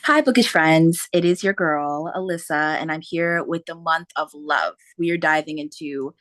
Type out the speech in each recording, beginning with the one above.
Hi, bookish friends. It is your girl, Alyssa, and I'm here with the month of love. We are diving into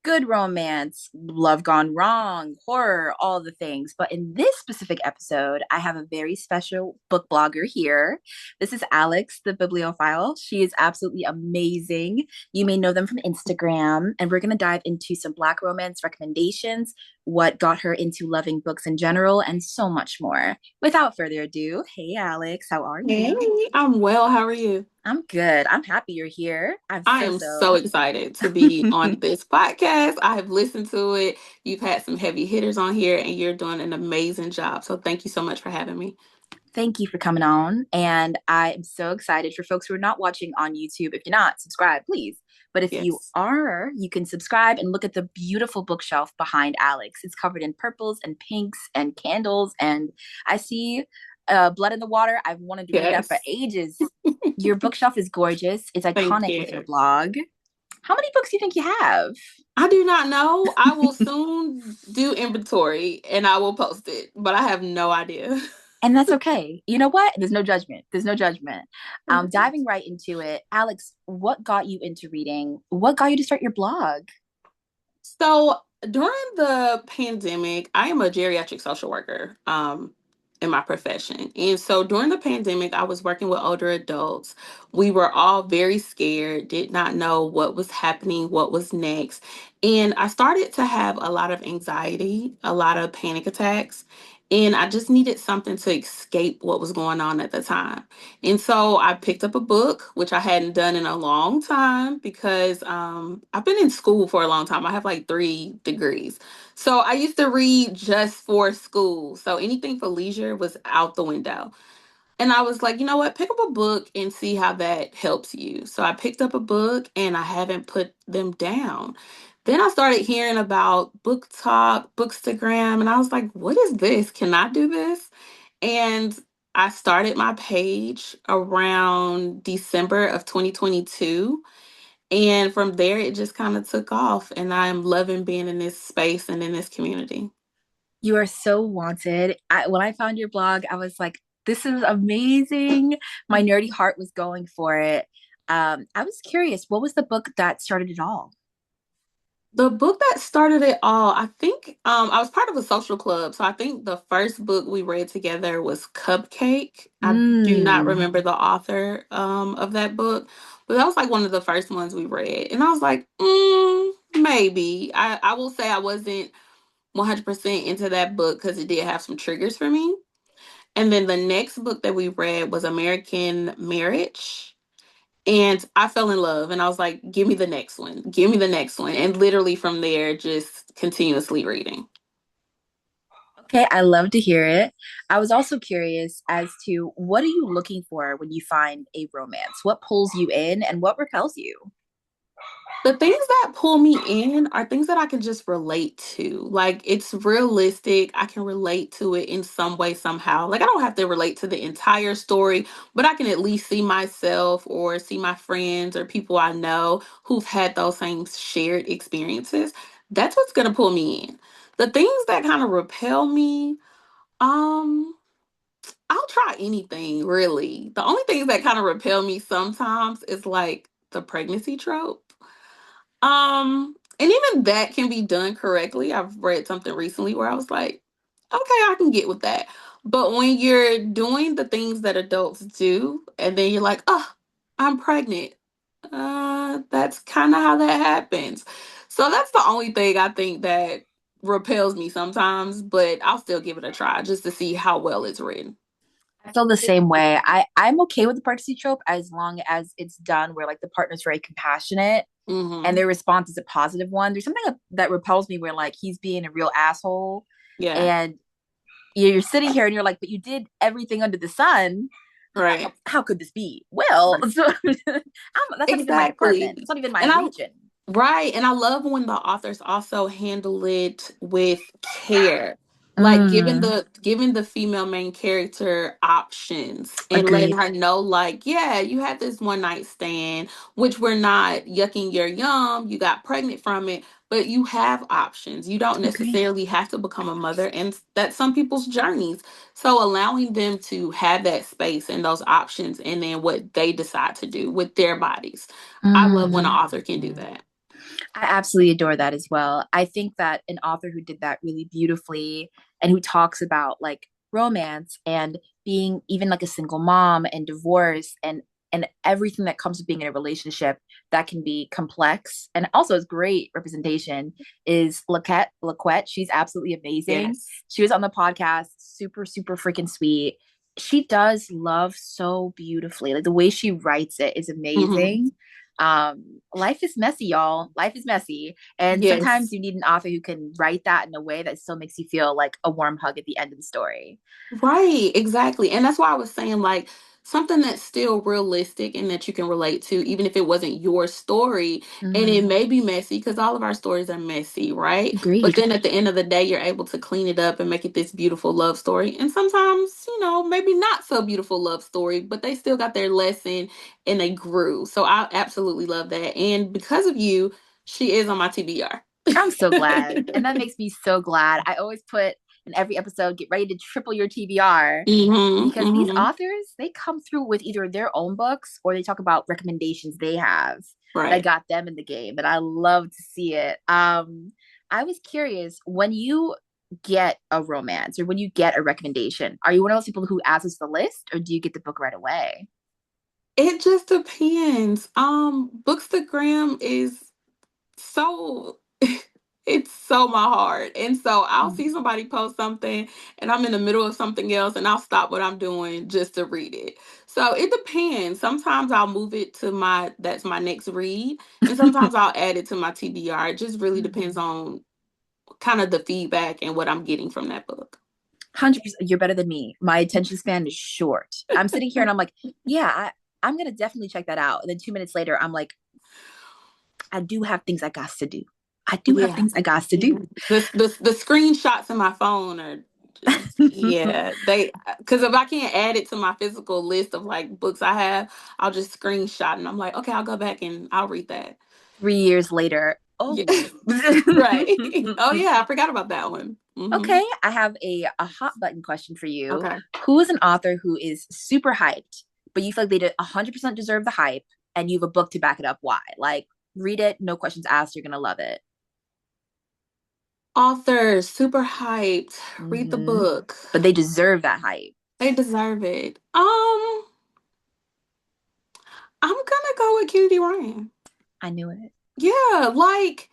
good romance, love gone wrong, horror, all the things. But in this specific episode, I have a very special book blogger here. This is Alex, the bibliophile. She is absolutely amazing. You may know them from Instagram, and we're going to dive into some Black romance recommendations, what got her into loving books in general, and so much more. Without further ado, hey Alex, how are Hey, you? I'm well. How are you? I'm good. I'm happy you're here. I'm I so am so. so excited to be on this podcast. I have listened to it. You've had some heavy hitters on here, and you're doing an amazing job. So, thank you so much for having me. Thank you for coming on. And I am so excited for folks who are not watching on YouTube. If you're not, subscribe, please. But if you Yes. are, you can subscribe and look at the beautiful bookshelf behind Alex. It's covered in purples and pinks and candles. And I see Blood in the Water. I've wanted to read that for Yes. ages. Your bookshelf is gorgeous. It's Thank iconic with your you. blog. How many books do you think you have? I do not know. I will soon do inventory and I will post it, but I have no idea. And that's okay. You know what? There's no judgment. There's no judgment. Diving right into it, Alex, what got you into reading? What got you to start your blog? So during the pandemic, I am a geriatric social worker in my profession. And so during the pandemic, I was working with older adults. We were all very scared, did not know what was happening, what was next. And I started to have a lot of anxiety, a lot of panic attacks. And I just needed something to escape what was going on at the time. And so I picked up a book, which I hadn't done in a long time because I've been in school for a long time. I have like 3 degrees. So I used to read just for school. So anything for leisure was out the window. And I was like, you know what? Pick up a book and see how that helps you. So I picked up a book and I haven't put them down. Then I started hearing about book talk, bookstagram, and I was like, what is this? Can I do this? And I started my page around December of 2022. And from there, it just kind of took off. And I'm loving being in this space and in this community. You are so wanted. When I found your blog, I was like, this is amazing. My nerdy heart was going for it. I was curious, what was the book that started it all? The book that started it all, I think I was part of a social club. So I think the first book we read together was Cupcake. I do not Mm. remember the author of that book, but that was like one of the first ones we read. And I was like, maybe. I will say I wasn't 100% into that book because it did have some triggers for me. And then the next book that we read was American Marriage. And I fell in love and I was like, give me the next one. Give me the next one. And literally from there, just continuously reading. Okay, I love to hear it. I was also curious as to what are you looking for when you find a romance? What pulls you in and what repels you? The things that pull me in are things that I can just relate to. Like it's realistic. I can relate to it in some way, somehow. Like I don't have to relate to the entire story, but I can at least see myself or see my friends or people I know who've had those same shared experiences. That's what's gonna pull me in. The things that kind of repel me, um, I'll try anything really. The only things that kind of repel me sometimes is like the pregnancy trope. And even that can be done correctly. I've read something recently where I was like, okay, I can get with that. But when you're doing the things that adults do, and then you're like, oh, I'm pregnant. That's kind of how that happens. So that's the only thing I think that repels me sometimes, but I'll still give it a try just to see how well it's written. I feel the same way. I'm okay with the pregnancy trope as long as it's done where like the partner's very compassionate and Mm-hmm. their response is a positive one. There's something that repels me where like he's being a real asshole Yeah. and you're sitting here and you're like, but you did everything under the sun. Right. How could this be? Well, Right. so, that's not even my apartment. Exactly. It's not even my And I region. Right. And I love when the authors also handle it with care. Like Mm, giving the female main character options and letting agreed. her know, like, yeah, you had this one night stand, which we're not yucking your yum, you got pregnant from it, but you have options. You don't Agree. necessarily have to become a mother, and that's some people's journeys. So allowing them to have that space and those options, and then what they decide to do with their bodies. I love when an Mm. author can do that. I absolutely adore that as well. I think that an author who did that really beautifully and who talks about like romance and being even like a single mom and divorce and everything that comes with being in a relationship that can be complex and also is great representation is Laquette. She's absolutely amazing. Yes. She was on the podcast, super, super freaking sweet. She does love so beautifully. Like the way she writes it is Hmm. amazing. Life is messy, y'all. Life is messy, and sometimes Yes. you need an author who can write that in a way that still makes you feel like a warm hug at the end of the story. Right, exactly. And that's why I was saying, like, something that's still realistic and that you can relate to, even if it wasn't your story. And it Mm, may be messy because all of our stories are messy, right? But agreed. then at the end of the day, you're able to clean it up and make it this beautiful love story. And sometimes, maybe not so beautiful love story, but they still got their lesson and they grew. So I absolutely love that. And because of you, she is on my TBR. I'm so glad, and that makes me so glad. I always put in every episode, get ready to triple your TBR Hmm. because these Hmm. authors they come through with either their own books or they talk about recommendations they have that Right. got them in the game, and I love to see it. I was curious when you get a romance or when you get a recommendation, are you one of those people who adds us to the list or do you get the book right away? It just depends. Bookstagram is so it's so my heart. And so I'll Mm. see somebody post something and I'm in the middle of something else and I'll stop what I'm doing just to read it. So it depends. Sometimes I'll move it to that's my next read, and sometimes I'll add it to my TBR. It just really depends on kind of the feedback and what I'm getting from that book. 100%. You're better than me. My attention span is short. I'm sitting here and I'm like, yeah, I'm gonna definitely check that out. And then 2 minutes later, I'm like, I do have things I got to do. I do have Yeah. things I got to Yeah. do. The screenshots in my phone are just, yeah, they, because if I can't add it to my physical list of like books I have, I'll just screenshot and I'm like, okay, I'll go back and I'll read that. 3 years later, Yeah. oh. Right. Oh yeah, I forgot about that one. Hmm. Okay, I have a hot button question for you. Okay. Who is an author who is super hyped, but you feel like they did 100% deserve the hype, and you have a book to back it up? Why? Like, read it, no questions asked. You're gonna love it. Authors, super hyped. Read the Hmm. book. But they deserve that hype. They deserve it. I'm gonna go with Kennedy Ryan. I knew it. Yeah, like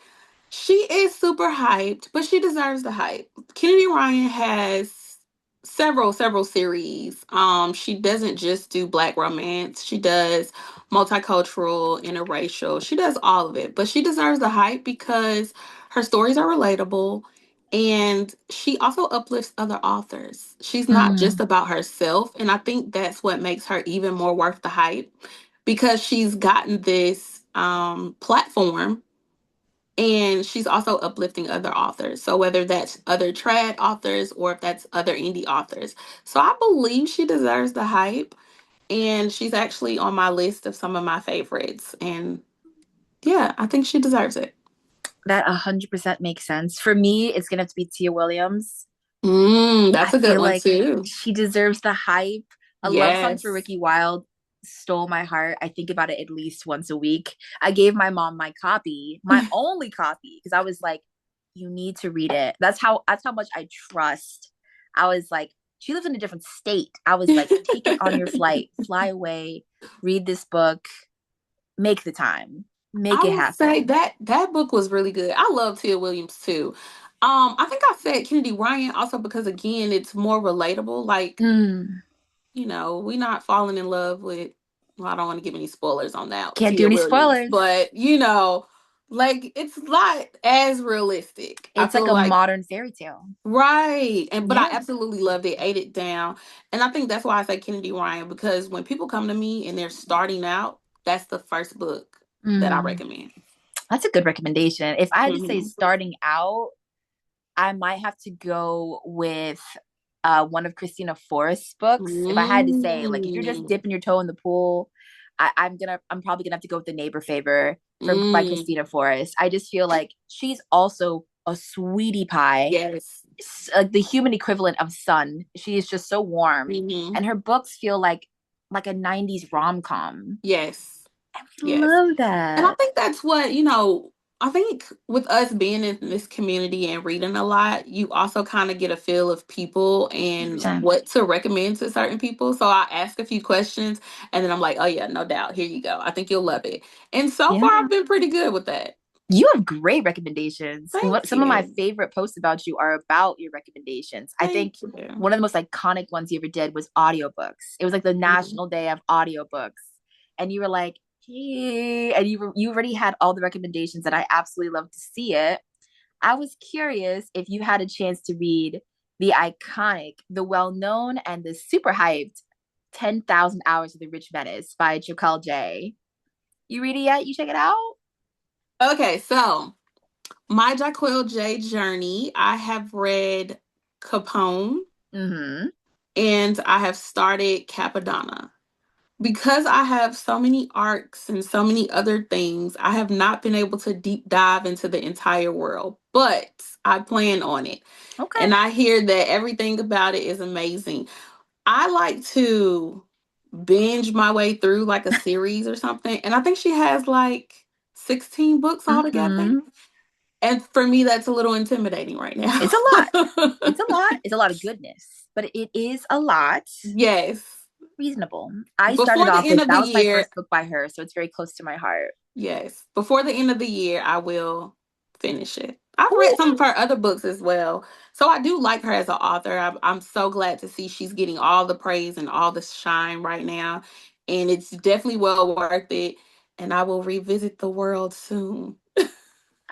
she is super hyped, but she deserves the hype. Kennedy Ryan has several series. She doesn't just do black romance. She does multicultural, interracial. She does all of it, but she deserves the hype because her stories are relatable and she also uplifts other authors. She's not just Mm. about herself, and I think that's what makes her even more worth the hype because she's gotten this platform and she's also uplifting other authors. So whether that's other trad authors or if that's other indie authors. So I believe she deserves the hype, and she's actually on my list of some of my favorites. And yeah, I think she deserves it. That 100% makes sense. For me, it's gonna have to be Tia Williams. That's I a good feel one like too. she deserves the hype. A love song for Yes. Ricky Wilde stole my heart. I think about it at least once a week. I gave my mom my copy, my only copy, because I was like, you need to read it. That's how much I trust. I was like, she lives in a different state. I was like, take it on your flight, fly away, read this book, make the time, make I it will say happen. that book was really good. I love Tia Williams too. I think I said Kennedy Ryan also because again, it's more relatable. Like, Mm, we not falling in love with, well, I don't want to give any spoilers on that with can't do Tia any Williams, spoilers. but like it's not as realistic. I It's like feel a like modern fairy tale. right. And but I Yeah. absolutely loved it, ate it down. And I think that's why I say Kennedy Ryan, because when people come to me and they're starting out, that's the first book that I Mm. recommend. That's a good recommendation. If I had to say Hmm. starting out, I might have to go with one of Christina Forrest's books. If I had to say, like, if you're just Mm. dipping your toe in the pool, I'm probably gonna have to go with The Neighbor Favor. by Mm, Christina Forrest. I just feel like she's also a sweetie pie, yes. the human equivalent of Sun. She is just so warm, Hmm. and her books feel like a '90s rom com. Yes. And we Yes. love And I that. think that's what, I think with us being in this community and reading a lot, you also kind of get a feel of people and 100%. what to recommend to certain people. So I ask a few questions and then I'm like, oh, yeah, no doubt. Here you go. I think you'll love it. And so Yeah. far, I've been pretty good with that. You have great recommendations. Thank Some of my you. favorite posts about you are about your recommendations. I think Thank you. one of the most iconic ones you ever did was audiobooks. It was like the Mhm. National Day of Audiobooks. And you were like, hey, and you already had all the recommendations that I absolutely love to see it. I was curious if you had a chance to read the iconic, the well-known, and the super hyped 10,000 Hours of the Rich Menace by Chokal J. You read it yet? You check it out? Okay, so my Jaquel J journey, I have read Capone Mm-hmm. and I have started Capadonna. Because I have so many arcs and so many other things, I have not been able to deep dive into the entire world, but I plan on it. Okay. And I hear that everything about it is amazing. I like to binge my way through like a series or something. And I think she has like 16 books altogether. Mm-hmm. And for me, that's a little intimidating right now. It's a lot. It's a lot. It's a lot of goodness, but it is a lot. Yes. Reasonable. I started Before the off end with of the that was my year, first book by her, so it's very close to my heart. yes. Before the end of the year, I will finish it. I've read Ooh, some of her other books as well. So I do like her as an author. I'm so glad to see she's getting all the praise and all the shine right now. And it's definitely well worth it. And I will revisit the world soon.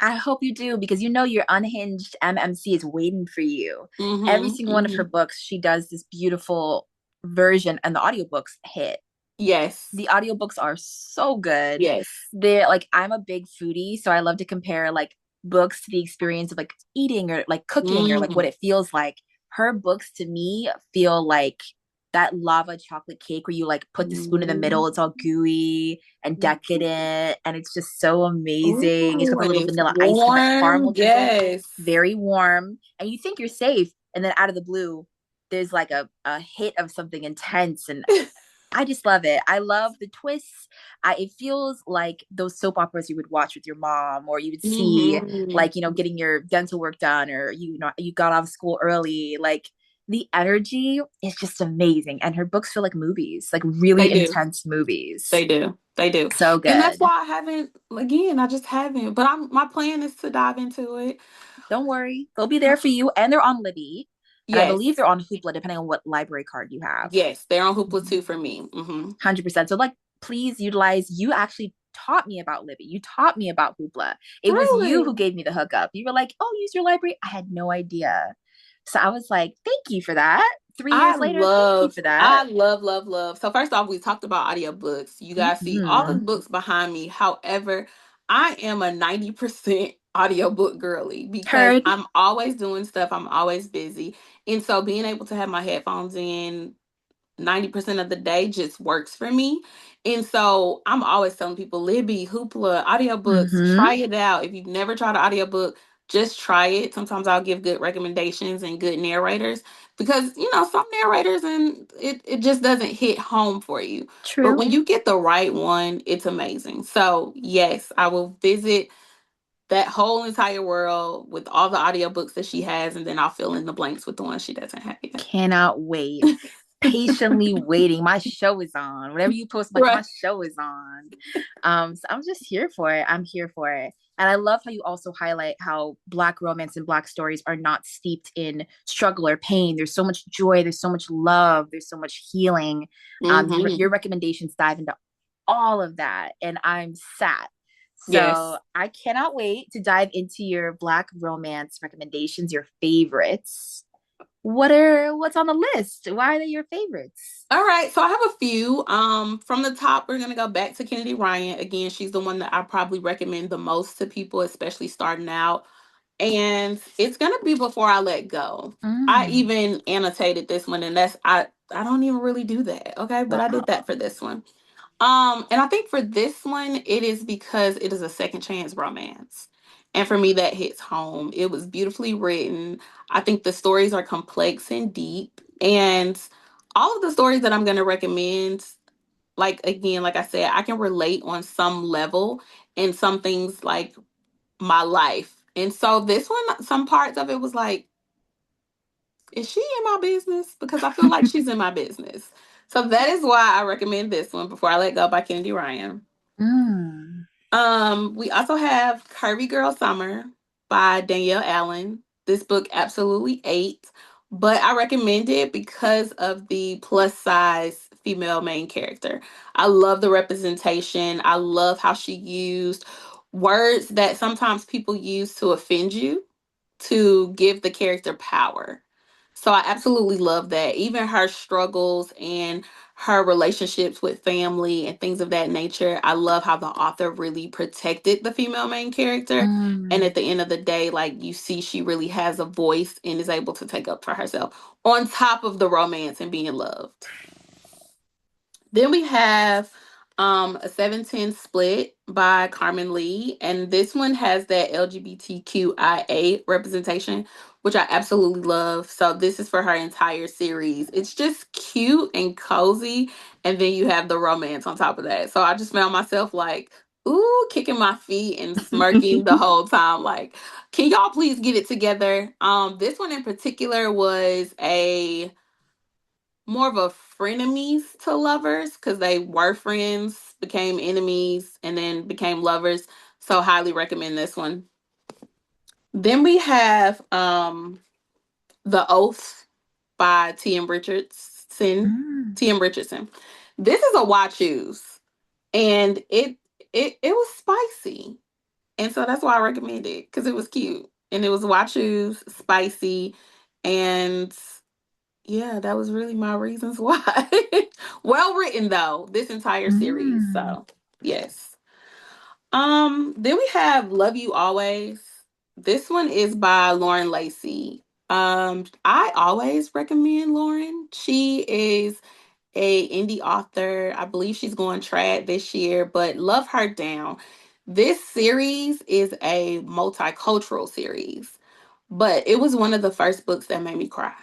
I hope you do because you know your unhinged MMC is waiting for you. Every Mm-hmm. single one of her Mm-hmm. books, she does this beautiful version, and the audiobooks hit. Yes. The audiobooks are so good. Yes. They're like, I'm a big foodie, so I love to compare like books to the experience of like eating or like cooking or like what Mm. it feels like. Her books to me feel like that lava chocolate cake where you like put the spoon in the middle, Mm. it's all gooey and decadent, and it's just so amazing. It's got Ooh, the and little it's vanilla ice cream, that warm. caramel drizzle, Yes. very warm, and you think you're safe, and then out of the blue, there's like a hit of something intense, and I just love it. I love the twists. It feels like those soap operas you would watch with your mom, or you would see, Mm-hmm. like, getting your dental work done, or you got off school early. Like the energy is just amazing, and her books feel like movies, like They really do. intense movies. They do. They do. So And that's good. why I haven't, again, I just haven't. But my plan is to dive into it. Don't worry, they'll be there for you, and they're on Libby, and I believe Yes. they're on Hoopla, depending on what library card you have. Yes. They're on Hoopla too for me. Hmm. 100%. So like, please utilize. You actually taught me about Libby. You taught me about Hoopla. It was you Really? who gave me the hookup. You were like, "Oh, use your library." I had no idea. So I was like, "Thank you for that." 3 years later, thank you for I that. love, love, love. So first off, we talked about audiobooks. You guys see all the Mm-hmm. books behind me. However, I am a 90% audiobook girly because Heard. I'm always doing stuff. I'm always busy. And so being able to have my headphones in 90% of the day just works for me. And so I'm always telling people Libby, Hoopla, audiobooks, Mm-hmm. try it out. If you've never tried an audiobook, just try it. Sometimes I'll give good recommendations and good narrators because, some narrators and it just doesn't hit home for you. But True. when you get the right one, it's amazing. So, yes, I will visit that whole entire world with all the audiobooks that she has, and then I'll fill in the blanks with the ones she doesn't have yet. Cannot wait. Patiently waiting. My show is on. Whatever you post, like Right. my show is on. So I'm just here for it. I'm here for it. And I love how you also highlight how Black romance and Black stories are not steeped in struggle or pain. There's so much joy. There's so much love. There's so much healing. Your Hmm. recommendations dive into all of that, and I'm sat. So Yes. I cannot wait to dive into your Black romance recommendations, your favorites. What's on the list? Why are they your favorites? All right, so I have a few. From the top, we're gonna go back to Kennedy Ryan. Again, she's the one that I probably recommend the most to people, especially starting out. And it's gonna be Before I Let Go. I Mm, even annotated this one, and I don't even really do that, okay? But I did wow. that for this one. And I think for this one, it is because it is a second chance romance. And for me, that hits home. It was beautifully written. I think the stories are complex and deep. And all of the stories that I'm going to recommend, like, again, like I said, I can relate on some level and some things like my life. And so this one, some parts of it was like, is she in my business? Because I feel like she's in my business. So that is why I recommend this one, Before I Let Go by Kennedy Ryan. Mm. We also have Curvy Girl Summer by Danielle Allen. This book absolutely ate, but I recommend it because of the plus size female main character. I love the representation. I love how she used words that sometimes people use to offend you to give the character power. So I absolutely love that. Even her struggles and her relationships with family and things of that nature. I love how the author really protected the female main character. And Mm. at the end of the day, like you see, she really has a voice and is able to take up for herself on top of the romance and being loved. Then we have a 710 Split by Carmen Lee. And this one has that LGBTQIA representation, which I absolutely love. So this is for her entire series. It's just cute and cozy. And then you have the romance on top of that. So I just found myself like, ooh, kicking my feet and smirking the whole time. Like, can y'all please get it together? This one in particular was a more of a frenemies to lovers because they were friends, became enemies, and then became lovers. So highly recommend this one. Then we have The Oath by T.M. Richardson. Mm. T.M. Richardson. This is a watch choose, and it was spicy, and so that's why I recommend it because it was cute and it was watch choose, spicy, and yeah, that was really my reasons why. Well written though, this entire series. Mm. So yes. Then we have Love You Always. This one is by Lauren Lacey. I always recommend Lauren. She is a indie author. I believe she's going trad this year, but love her down. This series is a multicultural series, but it was one of the first books that made me cry,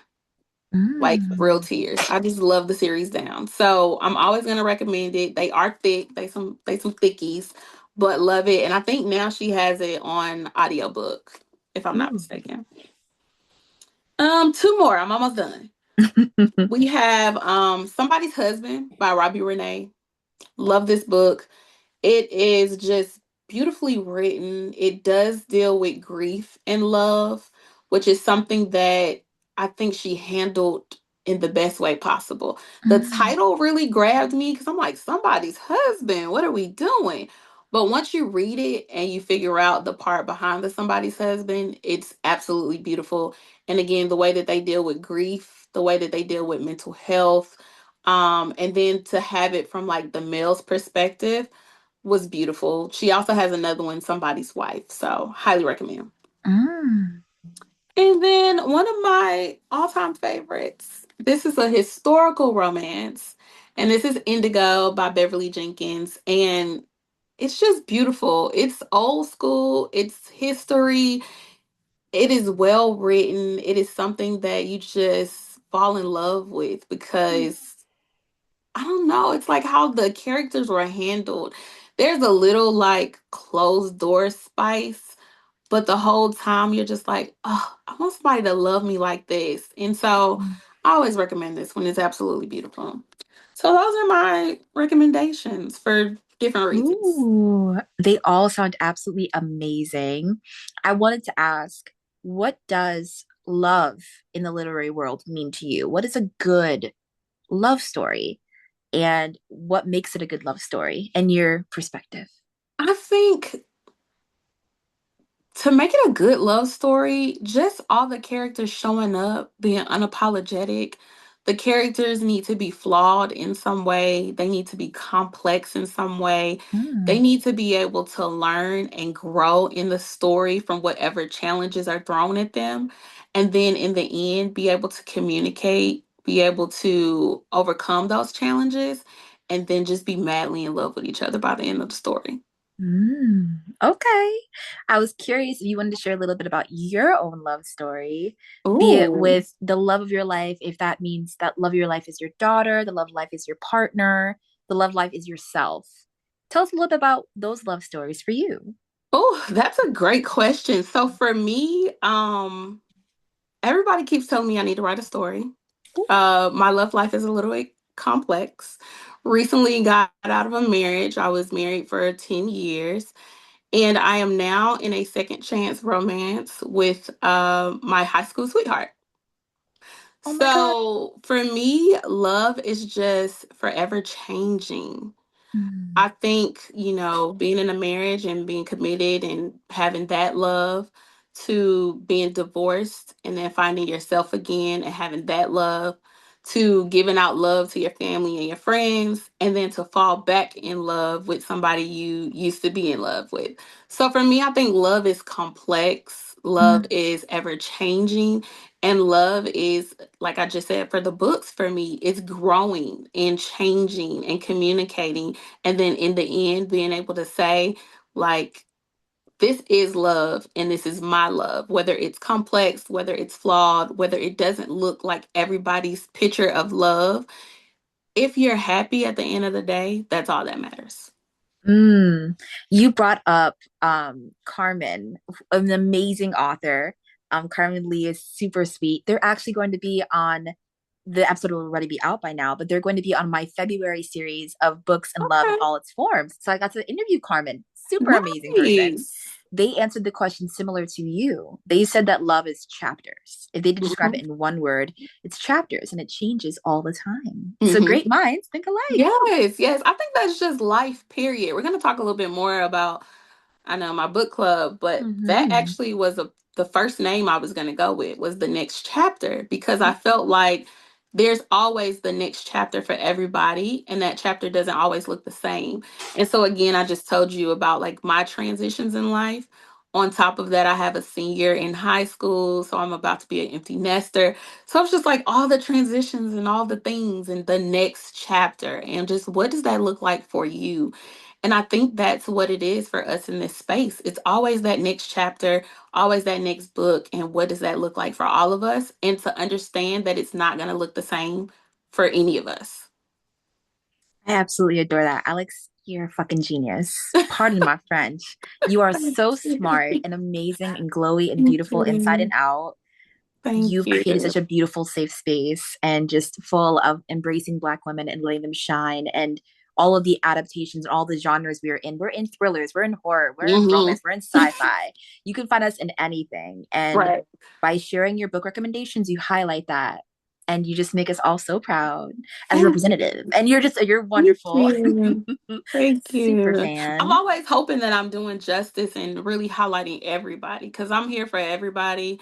like real Mm. tears. I just love the series down. So I'm always gonna recommend it. They are thick. They some thickies, but love it. And I think now she has it on audiobook, if I'm not Ooh. mistaken. Two more. I'm almost done. We have Somebody's Husband by Robbie Renee. Love this book. It is just beautifully written. It does deal with grief and love, which is something that I think she handled in the best way possible. The Mm. title really grabbed me because I'm like, somebody's husband, what are we doing? But once you read it and you figure out the part behind the somebody's husband, it's absolutely beautiful. And again, the way that they deal with grief, the way that they deal with mental health, and then to have it from like the male's perspective was beautiful. She also has another one, Somebody's Wife. So highly recommend. Mm. And then one of my all-time favorites. This is a historical romance. And this is Indigo by Beverly Jenkins. And it's just beautiful. It's old school, it's history, it is well written. It is something that you just fall in love with because I don't know. It's like how the characters were handled. There's a little like closed door spice, but the whole time you're just like, oh, I want somebody to love me like this. And so I always recommend this one. It's absolutely beautiful. So those are my recommendations for different reasons. Ooh, they all sound absolutely amazing. I wanted to ask, what does love in the literary world mean to you? What is a good love story? And what makes it a good love story in your perspective? I think to make it a good love story, just all the characters showing up, being unapologetic. The characters need to be flawed in some way. They need to be complex in some way. They Mm. need to be able to learn and grow in the story from whatever challenges are thrown at them. And then in the end, be able to communicate, be able to overcome those challenges, and then just be madly in love with each other by the end of the story. Okay. I was curious if you wanted to share a little bit about your own love story, be it Ooh. with the love of your life, if that means that love of your life is your daughter, the love of life is your partner, the love of life is yourself. Tell us a little bit about those love stories for you. Oh, that's a great question. So for me, everybody keeps telling me I need to write a story. My love life is a little bit complex. Recently got out of a marriage. I was married for 10 years, and I am now in a second chance romance with my high school sweetheart. Oh my God. So for me, love is just forever changing. Mm, I think, being in a marriage and being committed and having that love to being divorced and then finding yourself again and having that love to giving out love to your family and your friends and then to fall back in love with somebody you used to be in love with. So for me, I think love is complex. Love mm, is ever changing. And love is, like I just said, for the books, for me, it's growing and changing and communicating, and then in the end being able to say, like, this is love and this is my love, whether it's complex, whether it's flawed, whether it doesn't look like everybody's picture of love. If you're happy at the end of the day, that's all that matters. mm. You brought up Carmen, an amazing author. Carmen Lee is super sweet. They're actually going to be on the episode will already be out by now, but they're going to be on my February series of books and love in Okay. all its forms. So I got to interview Carmen, super amazing person. Nice. They answered the question similar to you. They said that love is chapters. If they did describe it Hmm. in one word, it's chapters and it changes all the time. So Hmm. great minds think alike. Yes, yes. I think that's just life, period. We're going to talk a little bit more about, I know, my book club, but that Hmm. actually was the first name I was going to go with was the next chapter, because I felt like there's always the next chapter for everybody, and that chapter doesn't always look the same. And so again, I just told you about like my transitions in life. On top of that, I have a senior in high school, so I'm about to be an empty nester. So it's just like all the transitions and all the things and the next chapter, and just what does that look like for you? And I think that's what it is for us in this space. It's always that next chapter, always that next book. And what does that look like for all of us? And to understand that it's not going to look the same for any of us. I absolutely adore that. Alex, you're a fucking genius. Pardon my French. You are Thank so you. smart and amazing and glowy and Thank beautiful inside and you. out. Thank You've created you. such a beautiful safe space and just full of embracing Black women and letting them shine and all of the adaptations and all the genres we are in. We're in thrillers, we're in horror, we're in Hmm. romance, we're in sci-fi. You can find us in anything. And Right. by sharing your book recommendations, you highlight that. And you just make us all so proud as a Thank representative. And you're Thank wonderful. you. Thank Super you. I'm fan. always hoping that I'm doing justice and really highlighting everybody because I'm here for everybody.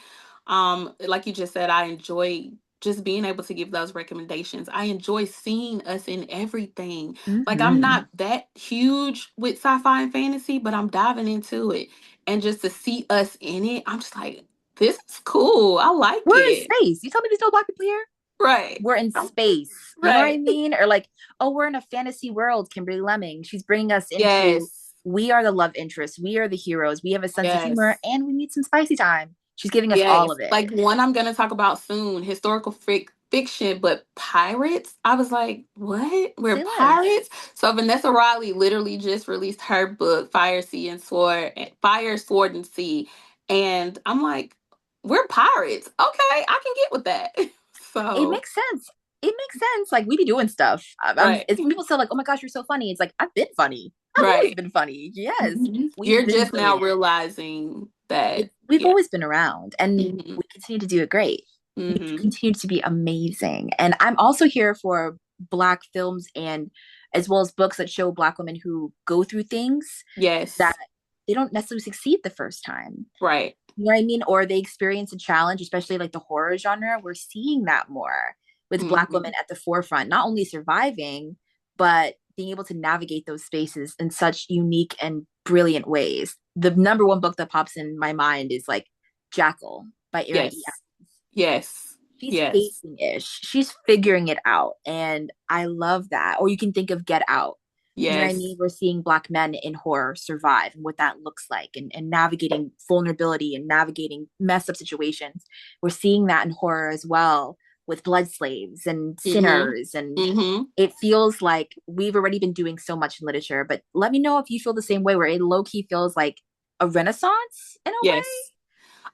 Like you just said, I enjoy just being able to give those recommendations. I enjoy seeing us in everything. Like I'm Hmm. not that huge with sci-fi and fantasy, but I'm diving into it. And just to see us in it, I'm just like, this is cool. I like We're in it. space. You tell me there's no Black people here? Right. We're in Um, space. You know what I Right. mean? Or like, oh, we're in a fantasy world, Kimberly Lemming. She's bringing us into Yes. we are the love interest. We are the heroes. We have a sense of humor Yes. and we need some spicy time. She's giving us all Yes, of it. like one I'm gonna talk about soon, historical fiction, but pirates. I was like, what? We're Say less. pirates? So Vanessa Riley literally just released her book, Fire, Sword, and Sea, and I'm like, we're pirates. Okay, I can get with that. It So, makes sense. It makes sense. Like we be doing stuff. right, It's when people say like, "Oh my gosh, you're so funny." It's like I've been funny. I've always right. been funny. Yes, Mhm. we've You're been just now brilliant. realizing that, We've yeah. always been around, and Hmm. we continue to do it great. We Hmm. continue to be amazing. And I'm also here for Black films and as well as books that show Black women who go through things that Yes, they don't necessarily succeed the first time. right. You know what I mean? Or they experience a challenge, especially like the horror genre. We're seeing that more with Black women Hmm. at the forefront, not only surviving, but being able to navigate those spaces in such unique and brilliant ways. The number one book that pops in my mind is like Jackal by Erin E. Yes. Yes. She's Yes. faking-ish. She's figuring it out. And I love that. Or you can think of Get Out. You know what I mean? Yes. We're seeing Black men in horror survive and what that looks like, and navigating vulnerability and navigating messed up situations. We're seeing that in horror as well with blood slaves and Mm-hmm. sinners. And Mm-hmm. it feels like we've already been doing so much in literature, but let me know if you feel the same way, where it low key feels like a renaissance in a way. Yes.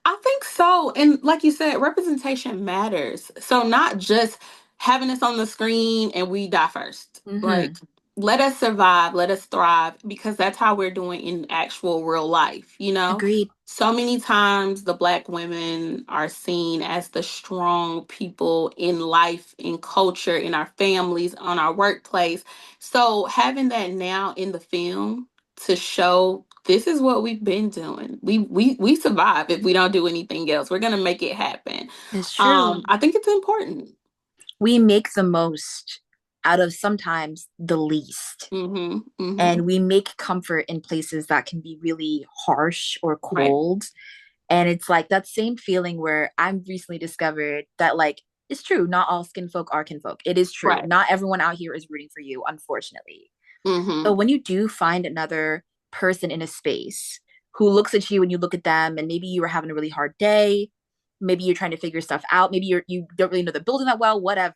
I think so. And like you said, representation matters. So not just having us on the screen and we die first. Mm-hmm. Like, let us survive, let us thrive, because that's how we're doing in actual real life, you know? Agreed. So many times the Black women are seen as the strong people in life, in culture, in our families, on our workplace. So having that now in the film to show this is what we've been doing. We survive if we don't do anything else. We're gonna make it happen. It's true. I think it's important. We make the most out of sometimes the least. Mm-hmm. Mm-hmm. And we make comfort in places that can be really harsh or Right. cold. And it's like that same feeling where I'm recently discovered that, like, it's true, not all skin folk are kinfolk. It is true. Right. Not everyone out here is rooting for you, unfortunately. So Mm-hmm. when you do find another person in a space who looks at you and you look at them, and maybe you were having a really hard day, maybe you're trying to figure stuff out, maybe you don't really know the building that well, whatever,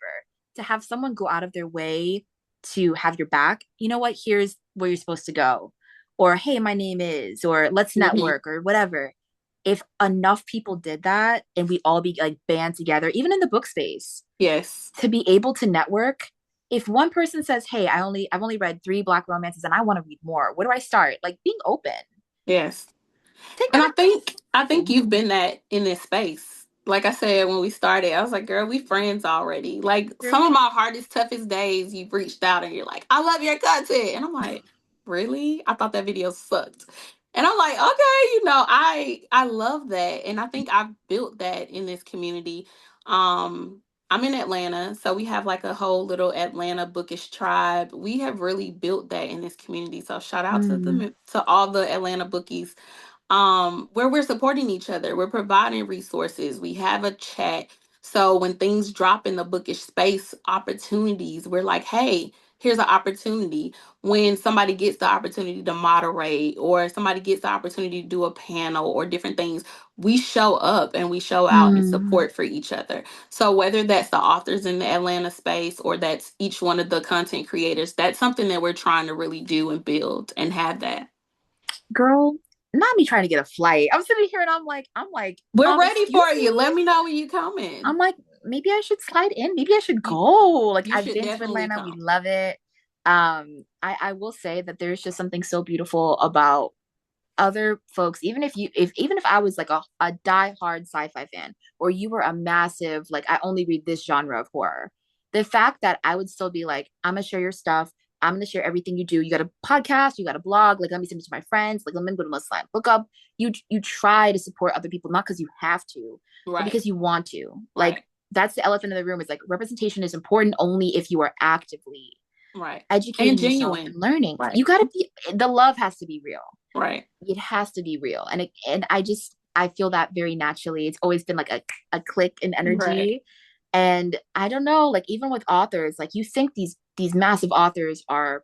to have someone go out of their way to have your back, you know what, here's where you're supposed to go, or hey, my name is, or let's Mm-hmm. network, or whatever. If enough people did that and we all be like band together, even in the book space, Yes. to be able to network. If one person says, hey, I've only read 3 Black romances and I want to read more, where do I start? Like, being open. Yes. Take And that I think example. you've been that in this space. Like I said when we started, I was like, girl, we friends already. Like True. some of my hardest, toughest days, you've reached out and you're like, I love your content. And I'm like, really? I thought that video sucked. And I'm like, okay, I love that. And I think I've built that in this community. Um, I'm in Atlanta, so we have like a whole little Atlanta bookish tribe. We have really built that in this community. So shout out to Mm. them, to all the Atlanta bookies, where we're supporting each other, we're providing resources, we have a chat. So when things drop in the bookish space, opportunities, we're like, hey, here's an opportunity. When somebody gets the opportunity to moderate, or somebody gets the opportunity to do a panel or different things, we show up and we show out in Mm. support for each other. So whether that's the authors in the Atlanta space or that's each one of the content creators, that's something that we're trying to really do and build and have that. Girl, not me trying to get a flight. I'm sitting here and I'm like, We're ready excuse for me. you. Let me know when you coming. I'm like, maybe I should slide in. Maybe I should You go. Like, you I've should been to definitely Atlanta. We come. love it. I will say that there's just something so beautiful about other folks, even if I was like a die-hard sci-fi fan, or you were a massive, like, I only read this genre of horror, the fact that I would still be like, I'm gonna share your stuff, I'm gonna share everything you do. You got a podcast, you got a blog, like, let me send it to my friends, like, let me go to Muslim book up. You try to support other people, not because you have to, but Right. because you want to. Like, Right. that's the elephant in the room, is like, representation is important only if you are actively Right. And educating yourself and genuine. learning. Right. You got to be, the love has to be real. Right. It has to be real. And I feel that very naturally. It's always been like a click in Right. energy. And I don't know, like, even with authors, like, you think these massive authors are,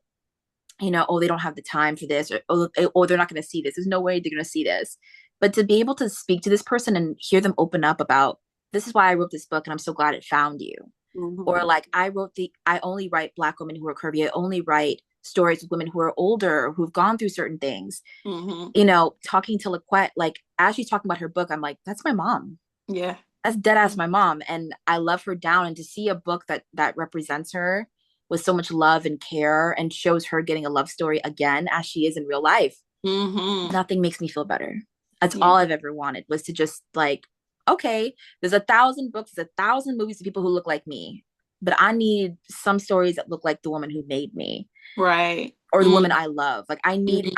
oh, they don't have the time for this, or they're not going to see this, there's no way they're going to see this. But to be able to speak to this person and hear them open up about, this is why I wrote this book and I'm so glad it found you. Or Mm-hmm. like, I only write Black women who are curvy, I only write stories with women who are older, who've gone through certain things. Mm-hmm. Talking to Laquette, like, as she's talking about her book, I'm like, that's my mom. Yeah. That's dead ass my mom. And I love her down. And to see a book that represents her with so much love and care and shows her getting a love story again as she is in real life, Mm-hmm. nothing makes me feel better. That's Yeah. all I've ever wanted, was to just, like, okay, there's 1,000 books, there's 1,000 movies of people who look like me, but I need some stories that look like the woman who made me, Right. or the woman Mm-hmm. I love. Like, I need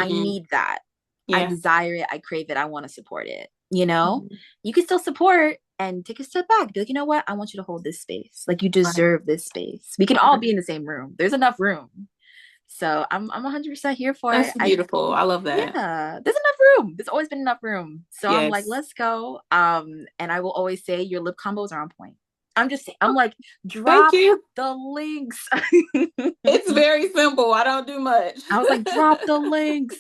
that. I Yeah. desire it. I crave it. I want to support it. You know, Mhm. you can still support and take a step back. Be like, you know what? I want you to hold this space. Like, you Right. deserve this space. We can all be in the same room. There's enough room. So I'm 100% here for That's it. I beautiful. I love that. Yeah, there's enough room. There's always been enough room. So I'm like, Yes. let's go. And I will always say your lip combos are on point. I'm just saying, I'm like, Thank drop you. the links. It's very simple. I don't do much. I was like, drop the links.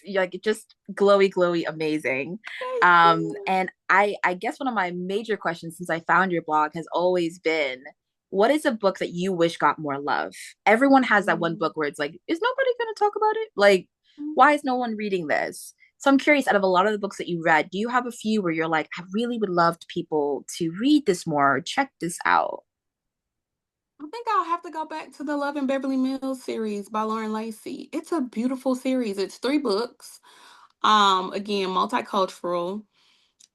Like just glowy, glowy, amazing. Thank you. And I guess one of my major questions since I found your blog has always been, what is a book that you wish got more love? Everyone has that one book where it's like, is nobody going to talk about it? Like, why is no one reading this? So I'm curious, out of a lot of the books that you read, do you have a few where you're like, I really would love people to read this more, or check this out? I think I'll have to go back to the Love in Beverly Mills series by Lauren Lacey. It's a beautiful series. It's 3 books. Again, multicultural,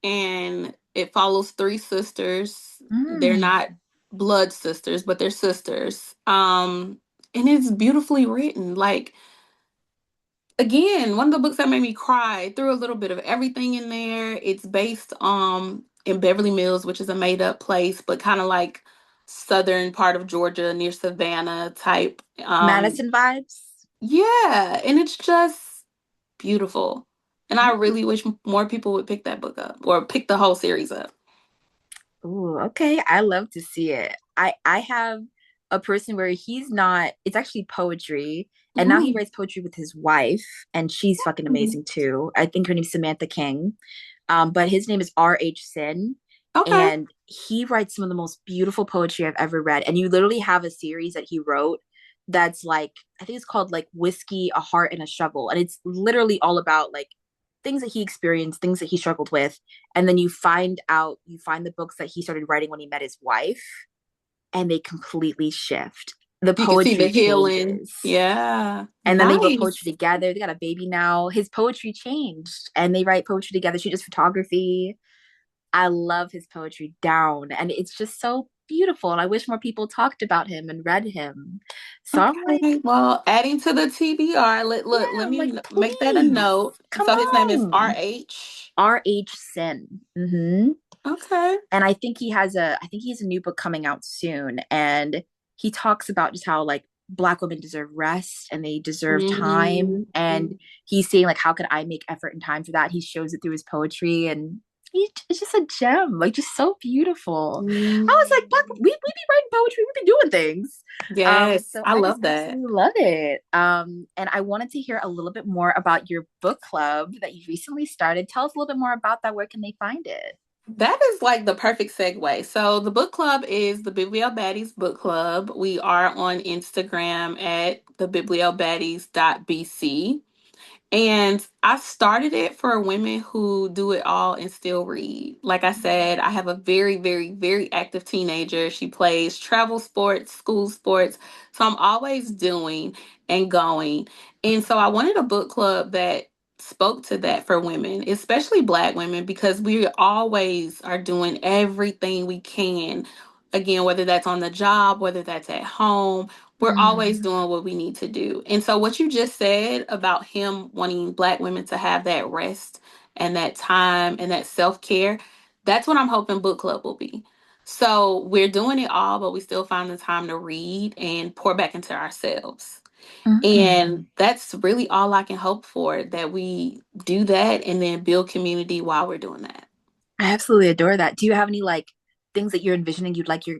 and it follows 3 sisters. They're Mm. not blood sisters, but they're sisters. And it's beautifully written. Like, again, one of the books that made me cry, threw a little bit of everything in there. It's based in Beverly Mills, which is a made up place, but kind of like southern part of Georgia near Savannah type. Madison vibes? Yeah, and it's just beautiful. And I really wish more people would pick that book up or pick the whole series up. Ooh, okay. I love to see it. I have a person where he's not, it's actually poetry, and now he Mm. writes poetry with his wife, and she's fucking amazing too. I think her name's Samantha King. But his name is R.H. Sin, Okay. and he writes some of the most beautiful poetry I've ever read. And you literally have a series that he wrote that's like, I think it's called like Whiskey, a Heart, and a Shovel. And it's literally all about like things that he experienced, things that he struggled with. And then you find the books that he started writing when he met his wife, and they completely shift. The You can see the poetry healing. changes. Yeah. And then they wrote poetry Nice. together. They got a baby now. His poetry changed and they write poetry together. She does photography. I love his poetry down, and it's just so beautiful. And I wish more people talked about him and read him. So I'm like, Okay. Well, adding to the TBR, yeah, let I'm like, me make that a please, note. come So his name is on. RH. R.H. Sin. Okay. And I think he has a new book coming out soon. And he talks about just how like Black women deserve rest and they deserve time. And Mhm. he's saying like, how could I make effort and time for that? He shows it through his poetry, and it's just a gem, like just so beautiful. I was like, Black, we be writing poetry, we be doing things. Yes, So I I just love that. absolutely love it. And I wanted to hear a little bit more about your book club that you recently started. Tell us a little bit more about that. Where can they find it? That is like the perfect segue. So the book club is the Bibliobaddies book club. We are on Instagram at the bibliobaddies.bc. And I started it for women who do it all and still read. Like I said, I have a very, very, very active teenager. She plays travel sports, school sports. So I'm always doing and going. And so I wanted a book club that spoke to that for women, especially Black women, because we always are doing everything we can. Again, whether that's on the job, whether that's at home, we're always Mm. doing what we need to do. And so, what you just said about him wanting Black women to have that rest and that time and that self care, that's what I'm hoping book club will be. So, we're doing it all, but we still find the time to read and pour back into ourselves. And Mm. that's really all I can hope for, that we do that and then build community while we're doing that. I absolutely adore that. Do you have any like things that you're envisioning you'd like your,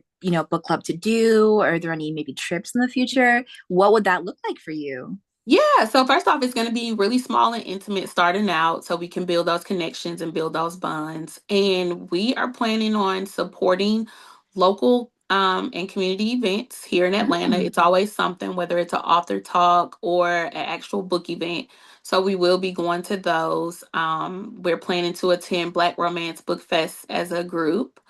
book club to do? Or are there any maybe trips in the future? What would that look like for you? Yeah, so first off, it's going to be really small and intimate starting out so we can build those connections and build those bonds. And we are planning on supporting local and community events here in Atlanta. Mm. It's always something, whether it's an author talk or an actual book event. So we will be going to those. We're planning to attend Black Romance Book Fest as a group.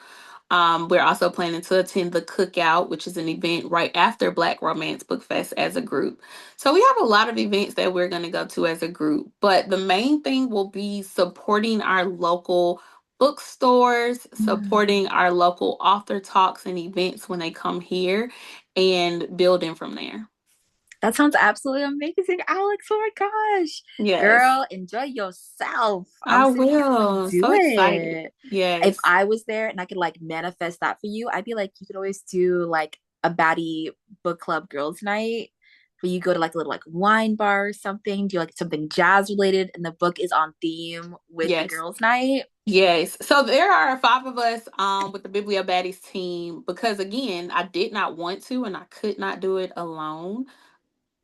We're also planning to attend the Cookout, which is an event right after Black Romance Book Fest as a group. So we have a lot of events that we're going to go to as a group, but the main thing will be supporting our local bookstores, Mm. supporting our local author talks and events when they come here, and building from there. That sounds absolutely amazing, Alex. Oh my gosh. Yes, Girl, enjoy yourself. I'm I sitting here like, will. do So excited. it. If Yes. I was there and I could like manifest that for you, I'd be like, you could always do like a baddie book club girls night. where you go to like a little like wine bar or something? Do you like something jazz related and the book is on theme with the Yes. girls' night? Yes. So there are five of us with the Bibliobaddies team because again, I did not want to and I could not do it alone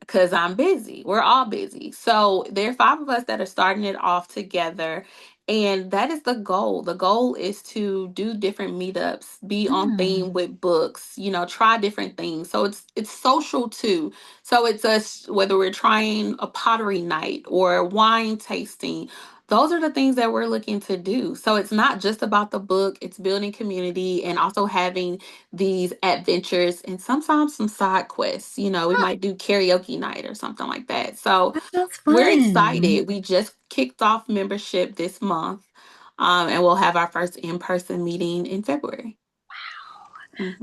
because I'm busy. We're all busy. So there are five of us that are starting it off together. And that is the goal. The goal is to do different meetups, be on Mm. theme with books, try different things. So it's social too. So it's us whether we're trying a pottery night or wine tasting. Those are the things that we're looking to do. So it's not just about the book, it's building community and also having these adventures and sometimes some side quests. We Huh, might do karaoke night or something like that. So that sounds we're fun. excited. We just kicked off membership this month, and we'll have our first in person meeting in February.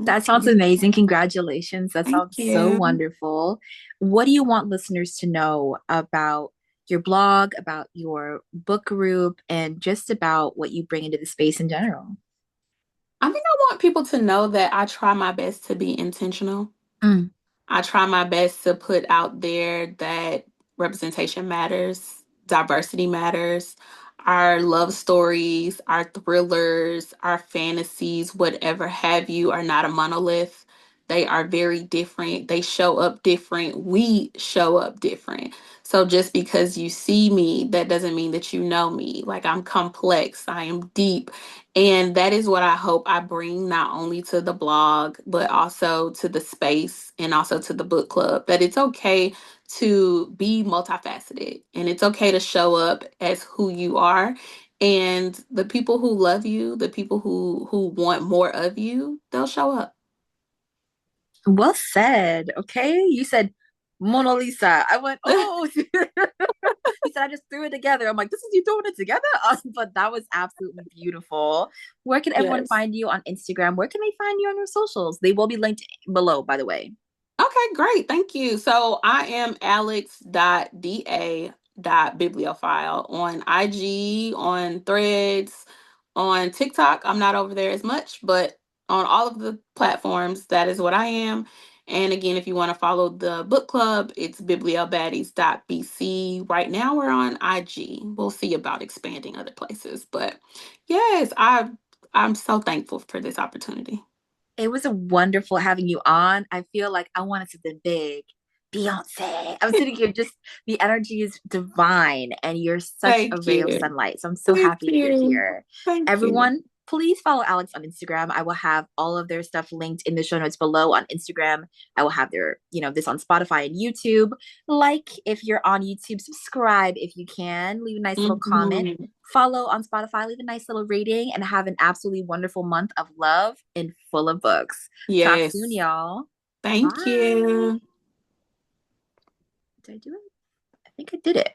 That sounds Mhm. amazing. Congratulations. That Thank sounds so you. wonderful. What do you want listeners to know about your blog, about your book group, and just about what you bring into the space in general? I think I want people to know that I try my best to be intentional. Mm. I try my best to put out there that representation matters, diversity matters. Our love stories, our thrillers, our fantasies, whatever have you, are not a monolith. They are very different. They show up different. We show up different. So just because you see me, that doesn't mean that you know me. Like I'm complex, I am deep, and that is what I hope I bring not only to the blog, but also to the space and also to the book club. That it's okay to be multifaceted and it's okay to show up as who you are. And the people who love you, the people who want more of you, they'll show up. Well said. Okay. You said Mona Lisa. I went, oh, you said I just threw it together. I'm like, this is you throwing it together? But that was absolutely beautiful. Where can everyone Yes. find you on Instagram? Where can they find you on your socials? They will be linked below, by the way. Okay, great. Thank you. So I am alex.da.bibliophile on IG, on Threads, on TikTok. I'm not over there as much, but on all of the platforms, that is what I am. And again, if you want to follow the book club, it's bibliobaddies.bc. Right now we're on IG. We'll see about expanding other places. But yes, I'm so thankful for this opportunity. It was a wonderful having you on. I feel like I wanted something big. Beyonce. I'm sitting here just the energy is divine and you're such a Thank ray of you. sunlight. So I'm so Thank happy you're you. here. Thank you. Everyone, please follow Alex on Instagram. I will have all of their stuff linked in the show notes below on Instagram. I will have their, this on Spotify and YouTube. Like if you're on YouTube, subscribe if you can. Leave a nice little comment. Mhm. Follow on Spotify, leave a nice little rating, and have an absolutely wonderful month of love and full of books. Talk soon, Yes. y'all. Thank Bye. you. Did I do it? I think I did it.